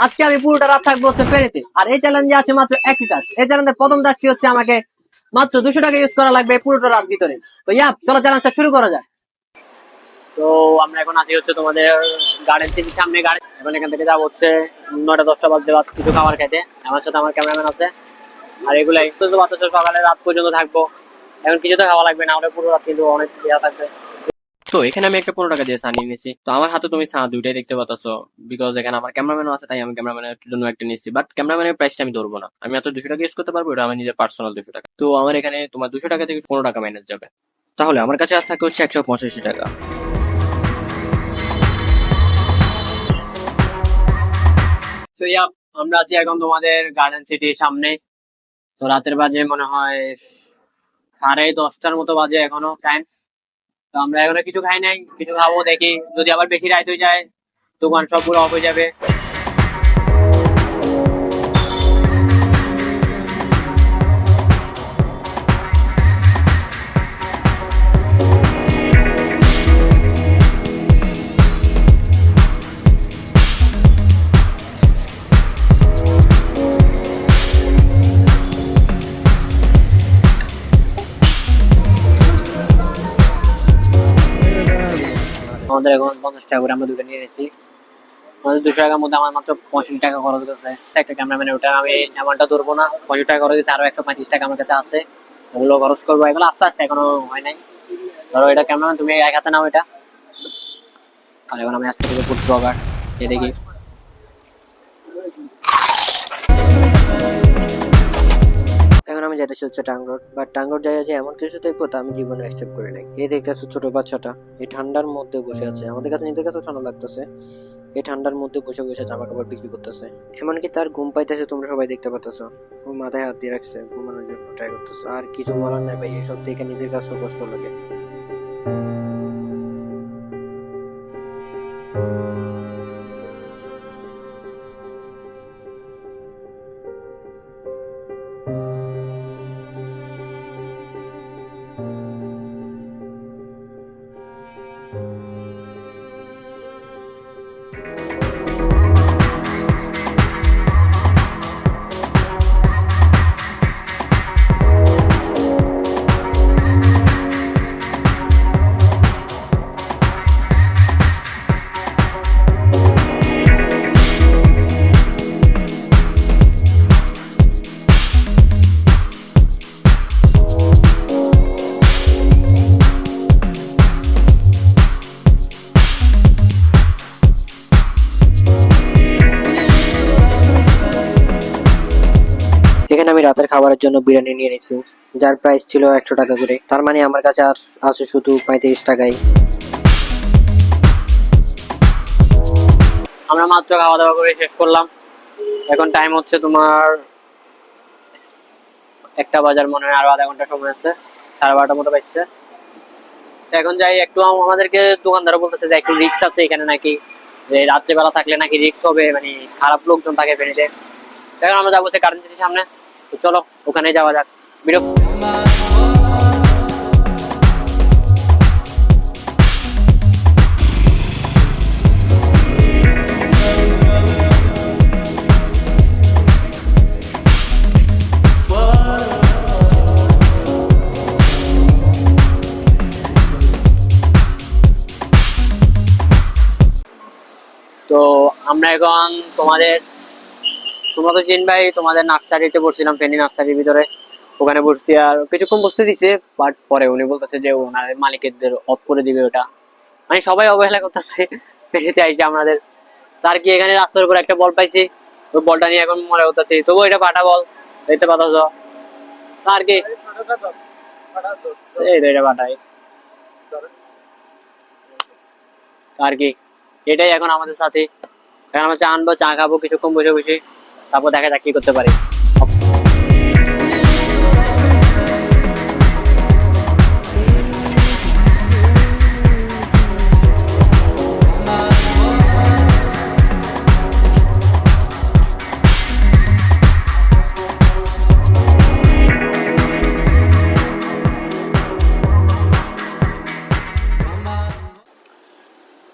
আজকে আমি পুরোটা রাত থাকবো হচ্ছে ফেরিতে। আর এই চ্যালেঞ্জে আছে মাত্র একটি টাচ। এই চ্যালেঞ্জের প্রথম টাচটি হচ্ছে আমাকে মাত্র 200 টাকা ইউজ করা লাগবে পুরোটা রাত ভিতরে। তো চলো চ্যালেঞ্জটা শুরু করা যায়। তো আমরা এখন আছি হচ্ছে তোমাদের গার্ডেন সিটির সামনে। গাড়ি এখন এখান থেকে যাবো হচ্ছে 9টা 10টা বাজতে কিছু খাবার খেতে। আমার সাথে আমার ক্যামেরাম্যান আছে। আর এগুলাই তো বাতাস সকালে রাত পর্যন্ত থাকবো। এখন কিছু তো খাওয়া লাগবে না, হলে পুরো রাত কিন্তু অনেক ইয়া থাকবে। তো এখানে আমি একটা 15 টাকা দিয়ে চা নিয়ে নিয়েছি। তো আমার হাতে তুমি চা দুইটাই দেখতে পাচ্ছ, বিকজ এখানে আমার ক্যামেরাম্যানও আছে, তাই আমি ক্যামেরাম্যানের জন্য একটা নিয়েছি। বাট ক্যামেরাম্যানের প্রাইসটা আমি ধরবো না, আমি মাত্র 200 টাকা ইউজ করতে পারবো, এটা আমার নিজের পার্সোনাল 200 টাকা। তো আমার এখানে তোমার 200 টাকা থেকে 15 টাকা মাইনাস যাবে, তাহলে আমার কাছে আর থাকে হচ্ছে 185 টাকা। তো আমরা আছি এখন তোমাদের গার্ডেন সিটির সামনে। তো রাতের বাজে মনে হয় 10:30টার মতো বাজে এখনো টাইম। তো আমরা এখনো কিছু খাই নাই, কিছু খাবো দেখি। যদি আবার বেশি রাত হয়ে যায় দোকান সবগুলো অফ হয়ে যাবে। আমাদের এখন 50 টাকা করে আমরা দুটো নিয়ে এসেছি। আমাদের 200 টাকার মধ্যে আমার মাত্র 65 টাকা খরচ গেছে। একটা ক্যামেরাম্যানের ওটা আমি অ্যামাউন্টটা ধরবো না। 65 টাকা খরচ দিতে আরো 135 টাকা আমার কাছে আছে, ওগুলো খরচ করবো। এগুলো আস্তে আস্তে, এখনো হয় নাই। ধরো এটা ক্যামেরাম্যান, তুমি এক হাতে নাও এটা। আর এখন আমি আজকে থেকে ফুড ব্লগার, এ দেখি। এখন আমি যাইতেছি হচ্ছে tongue road, but tongue road যাই আছে এমন কিছু দেখবো তা আমি জীবনে অ্যাকসেপ্ট করি নাই। এই দেখতেছো ছোট বাচ্চাটা এই ঠান্ডার মধ্যে বসে আছে, আমাদের কাছে নিজের কাছেও ঠান্ডা লাগতেছে। এই ঠান্ডার মধ্যে বসে বসে জামা কাপড় বিক্রি করতেছে। এমনকি তার ঘুম পাইতেছে, তোমরা সবাই দেখতে পাচ্ছ। ও মাথায় হাত দিয়ে রাখছে, ঘুমানোর জন্য ট্রাই করতেছে। আর কিছু বলার নাই ভাই, এইসব দেখে নিজের কাছেও কষ্ট লাগে। এখানে আমি রাতের খাবারের জন্য বিরিয়ানি নিয়ে নিয়েছি, যার প্রাইস ছিল 100 টাকা করে। তার মানে আমার কাছে আর আছে শুধু 35 টাকায়। আমরা মাত্র খাওয়া দাওয়া করে শেষ করলাম। এখন টাইম হচ্ছে তোমার 1টা বাজার, মনে হয় আরো আধা ঘন্টা সময় আছে। 12:30টার মতো বাজছে। এখন যাই একটু, আমাদেরকে দোকানদারও বলতেছে যে একটু রিস্ক আছে এখানে নাকি, যে রাত্রেবেলা থাকলে নাকি রিস্ক হবে, মানে খারাপ লোকজন থাকে ফেরিতে। এখন আমরা যাবো গার্ডেন সিটির সামনে। তো চলো ওখানে যাওয়া যাক। ভিডিও তো আমরা এখন তোমরা তো চিনবাই, তোমাদের নার্সারিতে বসছিলাম, ফেনী নার্সারির ভিতরে। ওখানে বসছি আর কিছুক্ষণ বসতে দিছে, বাট পরে উনি বলতেছে যে ওনার মালিকদের অফ করে দিবে ওটা। মানে সবাই অবহেলা করতেছে ফেনীতে আইসে আমাদের। তার কি এখানে রাস্তার উপর একটা বল পাইছি, ওই বলটা নিয়ে এখন মনে করতেছি, তবু এটা ফাটা বল, দেখতে পাচ্ছ। আর কি এই তো এটা ফাটাই আর কি, এটাই এখন আমাদের সাথে। এখন আমরা চা আনবো, চা খাবো কিছুক্ষণ বসে বসে, তারপর দেখা যাক কি করতে পারি।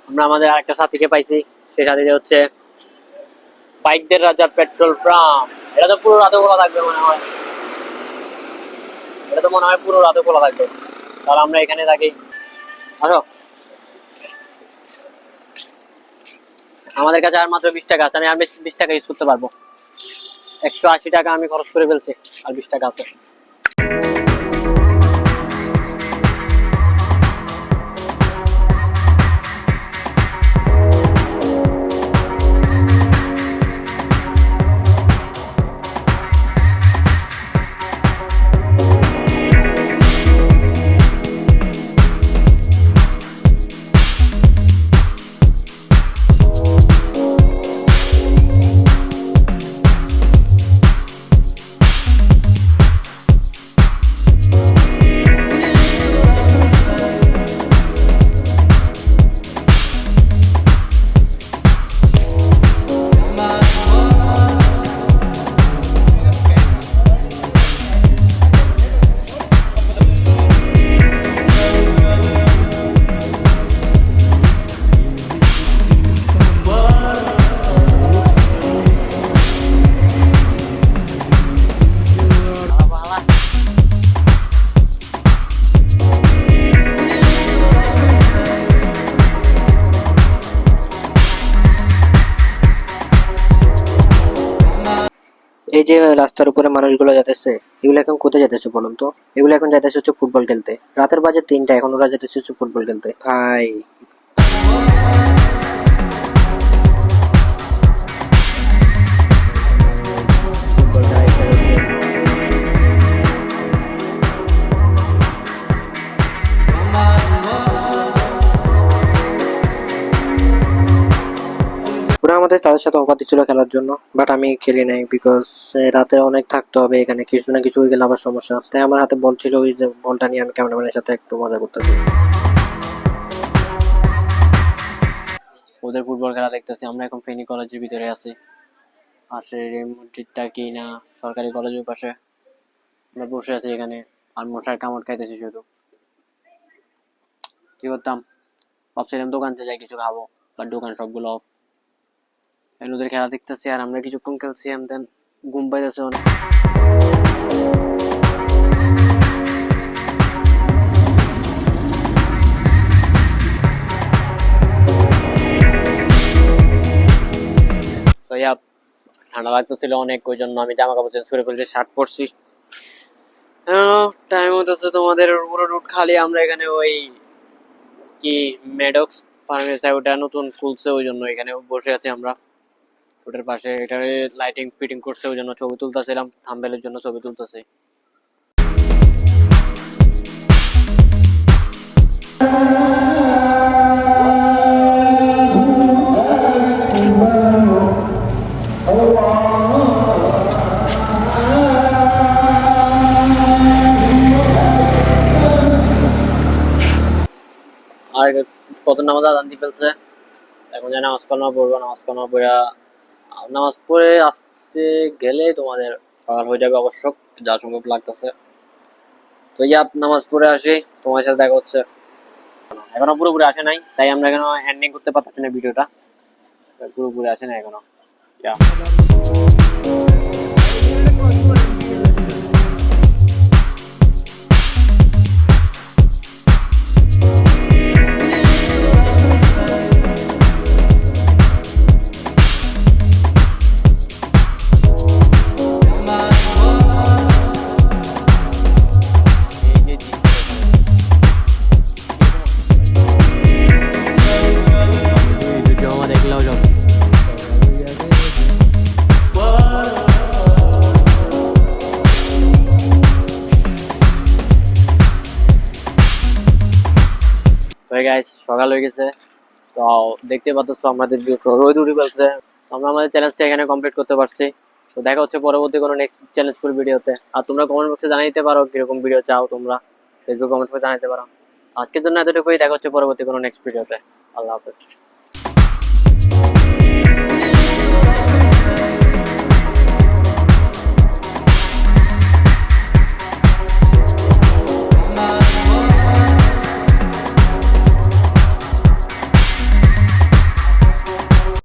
আমরা আমাদের আরেকটা সাথীকে পাইছি, সে সাথীতে হচ্ছে বাইকদের রাজা পেট্রোল পাম্প। এটা তো পুরো রাতে খোলা থাকবে মনে হয়, এটা তো মনে হয় পুরো রাতে খোলা থাকবে। তাহলে আমরা এখানে থাকি। আসো, আমাদের কাছে আর মাত্র 20 টাকা আছে, আমি আর 20 টাকা ইউজ করতে পারবো। 180 টাকা আমি খরচ করে ফেলছি, আর 20 টাকা আছে। এই যে রাস্তার উপরে মানুষগুলো যাইতেছে, এগুলো এখন কোথায় যাইতেছে বলুন তো? এগুলো এখন যাইতেছে হচ্ছে ফুটবল খেলতে। রাতের বাজে 3টা, এখন ওরা যাইতেছে হচ্ছে ফুটবল খেলতে। ভাই, ওরা আমাদের তাদের সাথে অফার দিচ্ছিল খেলার জন্য, বাট আমি খেলি নাই বিকজ রাতে অনেক থাকতে হবে এখানে, কিছু না কিছু হয়ে গেলে আবার সমস্যা। তাই আমার হাতে বল ছিল, ওই যে বলটা নিয়ে আমি ক্যামেরাম্যানের সাথে একটু মজা করতেছি। ওদের ফুটবল খেলা দেখতেছি। আমরা এখন ফেনী কলেজের ভিতরে আছি, পাশে এই মসজিদটা কি না সরকারি কলেজের পাশে। আমরা বসে আছি এখানে, আর মশার কামড় খাইতেছি শুধু। কি করতাম, ভাবছিলাম দোকান থেকে যাই কিছু খাবো, বাট দোকান সবগুলো off। এখন ওদের খেলা দেখতেছি আর আমরা কিছুক্ষণ খেলছি, দেন ঘুম পাইতেছে অনেক। তো ইয়া, ঠান্ডা লাগতেছিল অনেক, ওই জন্য আমি জামা কাপড় চেঞ্জ করে ফেলছি, শার্ট পরছি। টাইম হতেছে তোমাদের পুরো রুট খালি। আমরা এখানে ওই কি মেডক্স ফার্মেসি, ওটা নতুন খুলছে, ওই জন্য এখানে বসে আছি আমরা রোডের পাশে। এটা লাইটিং ফিটিং করছে, ওই জন্য ছবি তুলতেছিলাম, থাম্বনেলের জন্য ছবি তুলতেছি। আর কত নামাজ আদান দিয়ে ফেলছে, এখন যে নামাজ কালামা পড়বো, নামাজ কালামা পড়া, নামাজ পড়ে আসতে গেলে তোমাদের সকাল হয়ে যাবে অবশ্য, যা সম্ভব লাগতেছে। তো ইয়া, নামাজ পড়ে আসি, তোমার সাথে দেখা হচ্ছে। এখনো পুরোপুরি আসে নাই, তাই আমরা এখনো এন্ডিং করতে পারতেছি না ভিডিওটা, পুরোপুরি আসে না এখনো। ইয়া, দেখলেও যাও। তো গাইস, সকাল হয়ে গেছে। তো দেখতে পাচ্ছ আমাদের রোদ উঠে ফেলছে। আমরা আমাদের চ্যালেঞ্জটা এখানে কমপ্লিট করতে পারছি। তো দেখা হচ্ছে পরবর্তী কোনো নেক্সট চ্যালেঞ্জফুল ভিডিওতে। আর তোমরা কমেন্ট বক্সে জানাই দিতে পারো কিরকম ভিডিও চাও, তোমরা ফেসবুক কমেন্ট বক্সে জানাতে পারো। আজকের জন্য এতটুকুই, দেখা হচ্ছে পরবর্তী কোনো নেক্সট ভিডিওতে। আল্লাহ হাফেজ।